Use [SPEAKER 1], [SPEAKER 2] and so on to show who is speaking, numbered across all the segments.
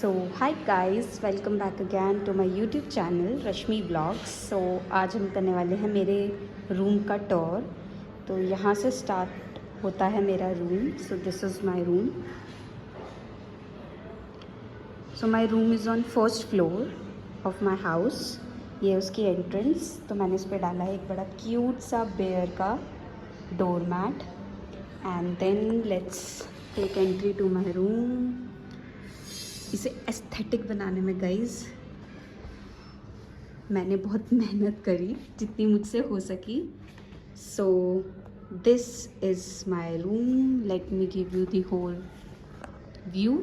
[SPEAKER 1] So hi guys, welcome back again to my YouTube channel Rashmi blogs. So आज हम करने वाले हैं मेरे रूम का टूर। तो यहाँ से स्टार्ट होता है मेरा room. So this is my room. So my room is on first floor of my house. ये उसकी एंट्रेंस। तो मैंने इस पर डाला है एक बड़ा क्यूट सा बेयर का door mat. And then let's take entry to my room. इसे एस्थेटिक बनाने में गाइज मैंने बहुत मेहनत करी, जितनी मुझसे हो सकी। So this is my room. Let me give you the whole view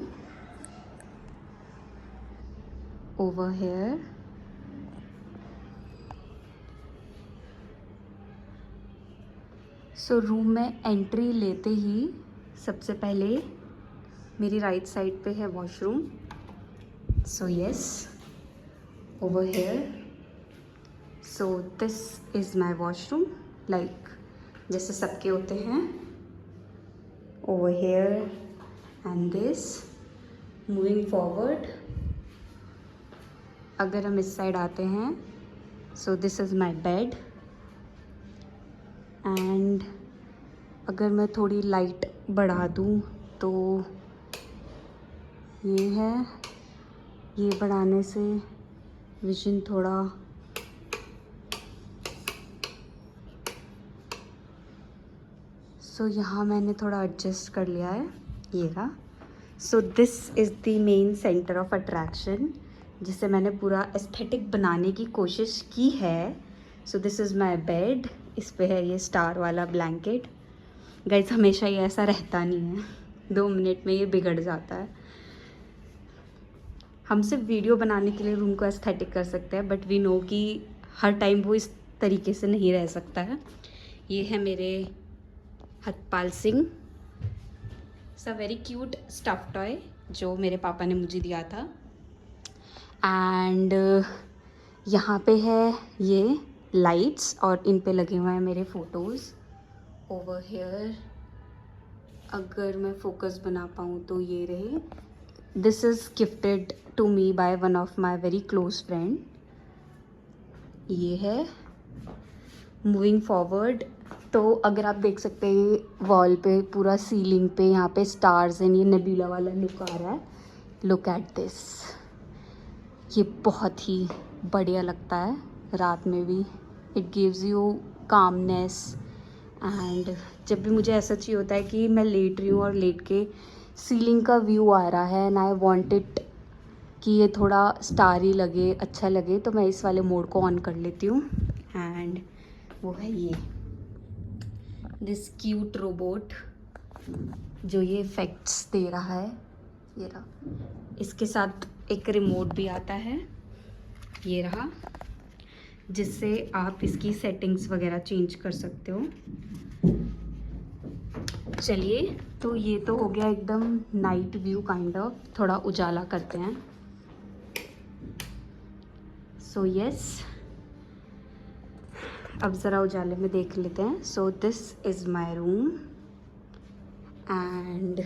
[SPEAKER 1] over here. So room में एंट्री लेते ही सबसे पहले मेरी राइट साइड पे है washroom. So yes, over here. So this is my washroom, like जैसे सबके होते हैं over here. And this, moving forward, अगर हम इस साइड आते हैं, so this is my bed. And अगर मैं थोड़ी लाइट बढ़ा दूँ तो ये है, ये बढ़ाने से विजन थोड़ा यहाँ मैंने थोड़ा एडजस्ट कर लिया है, ये रहा। So this is the main centre of attraction, जिसे मैंने पूरा एस्थेटिक बनाने की कोशिश की है। सो दिस इज़ माय बेड। इस पे है ये स्टार वाला ब्लैंकेट। गाइस, हमेशा ये ऐसा रहता नहीं है, 2 मिनट में ये बिगड़ जाता है। हम सिर्फ वीडियो बनाने के लिए रूम को एस्थेटिक कर सकते हैं, बट वी नो कि हर टाइम वो इस तरीके से नहीं रह सकता है। ये है मेरे Hatpal Singh, it's a very cute stuff toy जो मेरे पापा ने मुझे दिया था। एंड यहाँ पे है ये लाइट्स और इन पे लगे हुए हैं मेरे फ़ोटोज़ ओवर हेयर। अगर मैं फोकस बना पाऊँ तो ये रहे। This is gifted to me by one of my very close friend. ये है मूविंग फॉरवर्ड। तो अगर आप देख सकते हैं वॉल पे, पूरा सीलिंग पे यहाँ पे स्टार्स एंड ये नेबुला वाला लुक आ रहा है। लुक एट दिस, ये बहुत ही बढ़िया लगता है रात में भी। It gives you calmness. And जब भी मुझे ऐसा चाहिए होता है कि मैं लेट रही हूँ और लेट के सीलिंग का व्यू आ रहा है एंड आई वांट इट कि ये थोड़ा स्टारी लगे, अच्छा लगे, तो मैं इस वाले मोड को ऑन कर लेती हूँ। एंड वो है ये दिस क्यूट रोबोट जो ये इफेक्ट्स दे रहा है। ये रहा, इसके साथ एक रिमोट भी आता है, ये रहा, जिससे आप इसकी सेटिंग्स वगैरह चेंज कर सकते हो। चलिए, तो ये तो हो गया एकदम नाइट व्यू काइंड ऑफ। थोड़ा उजाला करते हैं। सो यस, अब ज़रा उजाले में देख लेते हैं। सो this is my room. And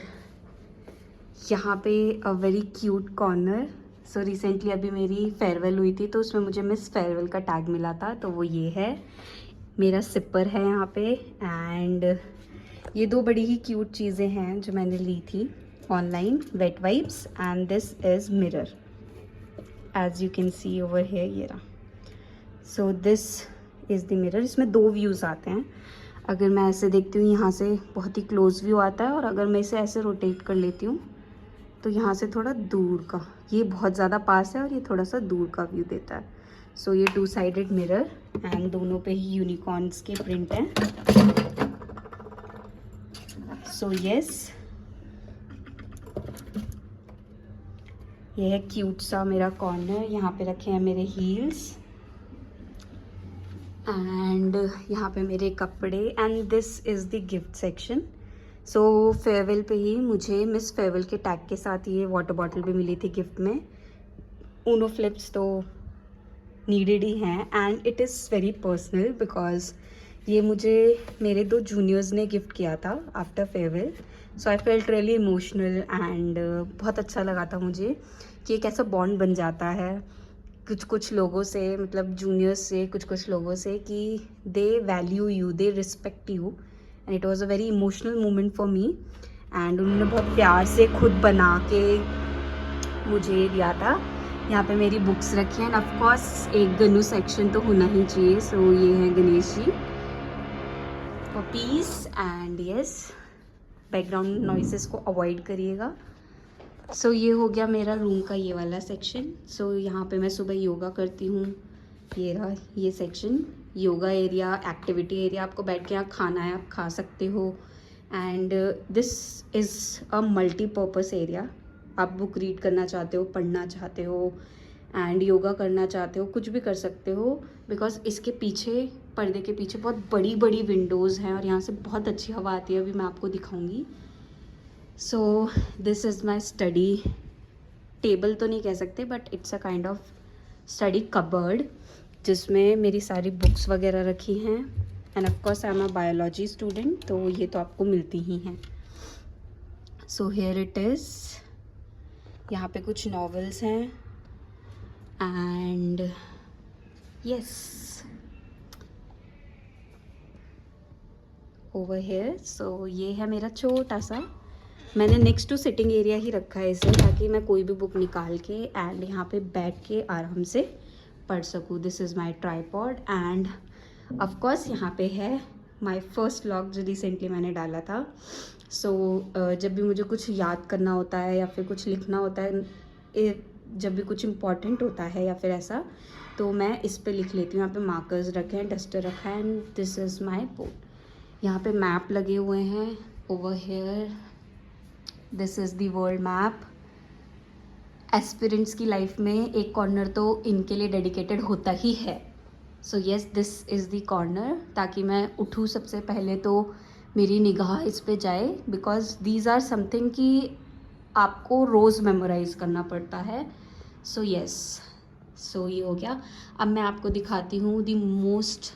[SPEAKER 1] यहाँ पे अ very cute corner. So recently अभी मेरी फेयरवेल हुई थी, तो उसमें मुझे मिस फेयरवेल का टैग मिला था, तो वो ये है। मेरा सिपर है यहाँ पे। एंड ये 2 बड़ी ही क्यूट चीज़ें हैं जो मैंने ली थी online, wet wipes and this is mirror, as you can see over here. ये रहा। So this is the mirror. इसमें 2 व्यूज़ आते हैं। अगर मैं ऐसे देखती हूँ, यहाँ से बहुत ही क्लोज व्यू आता है, और अगर मैं इसे ऐसे रोटेट कर लेती हूँ तो यहाँ से थोड़ा दूर का, ये बहुत ज़्यादा पास है और ये थोड़ा सा दूर का व्यू देता है। सो ये 2 साइडेड मिरर एंड दोनों पे ही यूनिकॉर्न्स के प्रिंट हैं। सो यस, ये है क्यूट सा मेरा कॉर्नर। यहाँ पे रखे हैं मेरे हील्स एंड यहाँ पे मेरे कपड़े। And this is the gift section. So farewell पे ही मुझे मिस फेयरवेल के टैग के साथ ये वाटर बॉटल भी मिली थी गिफ्ट में। ऊनो फ्लिप्स तो नीडेड ही हैं and it is very personal because ये मुझे मेरे 2 जूनियर्स ने गिफ्ट किया था after farewell. So I felt really emotional and बहुत अच्छा लगा था मुझे कि एक ऐसा बॉन्ड बन जाता है कुछ कुछ लोगों से, मतलब जूनियर्स से, कुछ कुछ लोगों से, कि दे value you, they respect you, and it was a very emotional moment for me. And उन्होंने बहुत प्यार से खुद बना के मुझे दिया था। यहाँ पे मेरी बुक्स रखी हैं, ऑफ कोर्स एक गनु सेक्शन तो होना ही चाहिए। सो ये है Ganesh ji for peace and yes, background noises को अवॉइड करिएगा। सो ये हो गया मेरा रूम का ये वाला सेक्शन। सो यहाँ पे मैं सुबह योगा करती हूँ। ये रहा ये section, yoga area, activity area. आपको बैठ के यहाँ खाना है, आप खा सकते हो। And this is a multipurpose area. आप बुक रीड करना चाहते हो, पढ़ना चाहते हो, एंड योगा करना चाहते हो, कुछ भी कर सकते हो। बिकॉज इसके पीछे, पर्दे के पीछे बहुत बड़ी बड़ी विंडोज़ हैं और यहाँ से बहुत अच्छी हवा आती है। अभी मैं आपको दिखाऊंगी। सो this is my study table तो नहीं कह सकते, but it's a kind of study cupboard, जिसमें मेरी सारी बुक्स वगैरह रखी हैं। End of course I am a biology student, तो ये तो आपको मिलती ही हैं। So here it is. यहाँ पे कुछ नॉवेल्स हैं एंड यस ओवर हेयर। सो ये है मेरा छोटा सा, मैंने नेक्स्ट टू सिटिंग एरिया ही रखा है इसे, ताकि मैं कोई भी बुक निकाल के एंड यहाँ पे बैठ के आराम से पढ़ सकूँ। This is my tripod end of course यहाँ पे है माई फर्स्ट व्लॉग जो रिसेंटली मैंने डाला था। सो जब भी मुझे कुछ याद करना होता है या फिर कुछ लिखना होता है, जब भी कुछ इम्पॉर्टेंट होता है या फिर ऐसा, तो मैं इस पे लिख लेती हूँ। यहाँ पे मार्कर्स रखे हैं, डस्टर रखा है and this is my board. यहाँ पे मैप लगे हुए हैं over here. This is the world map. Aspirants की लाइफ में एक कॉर्नर तो इनके लिए डेडिकेटेड होता ही है। So yes, this is the corner, ताकि मैं उठूँ सबसे पहले तो मेरी निगाह इस पे जाए। बिकॉज दीज आर समथिंग कि आपको रोज़ मेमोराइज करना पड़ता है। सो येस, सो ये हो गया। अब मैं आपको दिखाती हूँ दी मोस्ट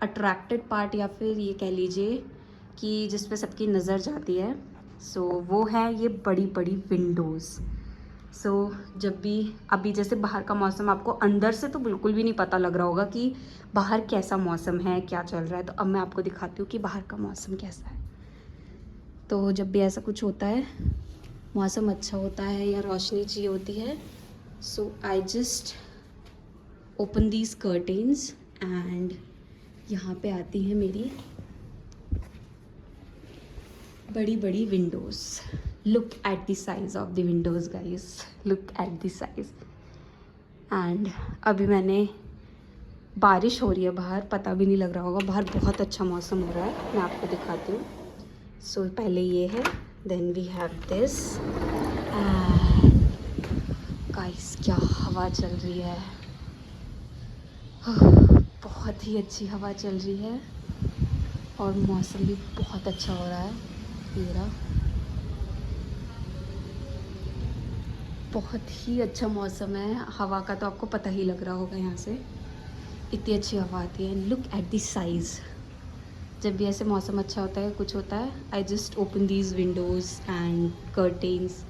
[SPEAKER 1] अट्रैक्टेड पार्ट, या फिर ये कह लीजिए कि जिस पे सबकी नज़र जाती है। सो वो है ये बड़ी बड़ी विंडोज़। सो जब भी, अभी जैसे बाहर का मौसम आपको अंदर से तो बिल्कुल भी नहीं पता लग रहा होगा कि बाहर कैसा मौसम है, क्या चल रहा है। तो अब मैं आपको दिखाती हूँ कि बाहर का मौसम कैसा है। तो जब भी ऐसा कुछ होता है, मौसम अच्छा होता है या रोशनी चाहिए होती है, so I just open these curtains and यहाँ पे आती है मेरी बड़ी बड़ी windows. Look at the size of the windows guys, look at the size. And अभी मैंने, बारिश हो रही है बाहर, पता भी नहीं लग रहा होगा, बाहर बहुत अच्छा मौसम हो रहा है। मैं आपको दिखाती हूँ। सो पहले ये है, then we have this. Guys क्या हवा चल रही है, बहुत ही अच्छी हवा चल रही है और मौसम भी बहुत अच्छा हो रहा है। ये रहा, बहुत ही अच्छा मौसम है। हवा का तो आपको पता ही लग रहा होगा, यहाँ से इतनी अच्छी हवा आती है। Look at the size. जब भी ऐसे मौसम अच्छा होता है, कुछ होता है, आई just open these Windows and curtains.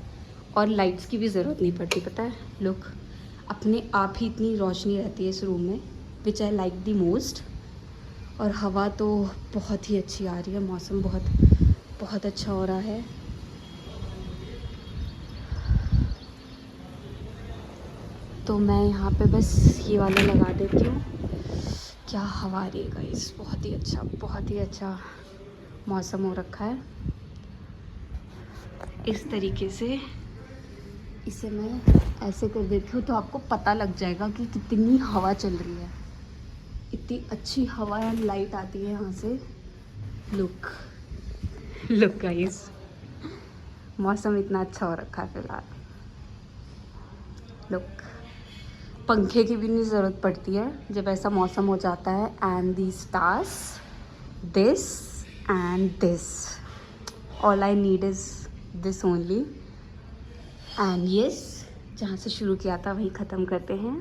[SPEAKER 1] और लाइट्स की भी ज़रूरत नहीं पड़ती, पता है। लुक, अपने आप ही इतनी रोशनी रहती है इस रूम में, विच आई लाइक द मोस्ट। और हवा तो बहुत ही अच्छी आ रही है, मौसम बहुत बहुत अच्छा हो रहा है। तो मैं यहाँ पे बस ये वाला लगा देती हूँ। क्या हवा आ रही है गाइस, बहुत ही अच्छा मौसम हो रखा है। इस तरीके से इसे मैं ऐसे कर देती हूँ तो आपको पता लग जाएगा कि कितनी हवा चल रही है। इतनी अच्छी हवा एंड लाइट आती है यहाँ से। लुक लुक गाइस, मौसम इतना अच्छा हो रखा है फिलहाल। लुक, पंखे की भी नहीं ज़रूरत पड़ती है जब ऐसा मौसम हो जाता है। And the stars, this and this, all I need is this only. And yes, जहाँ से शुरू किया था वहीं ख़त्म करते हैं।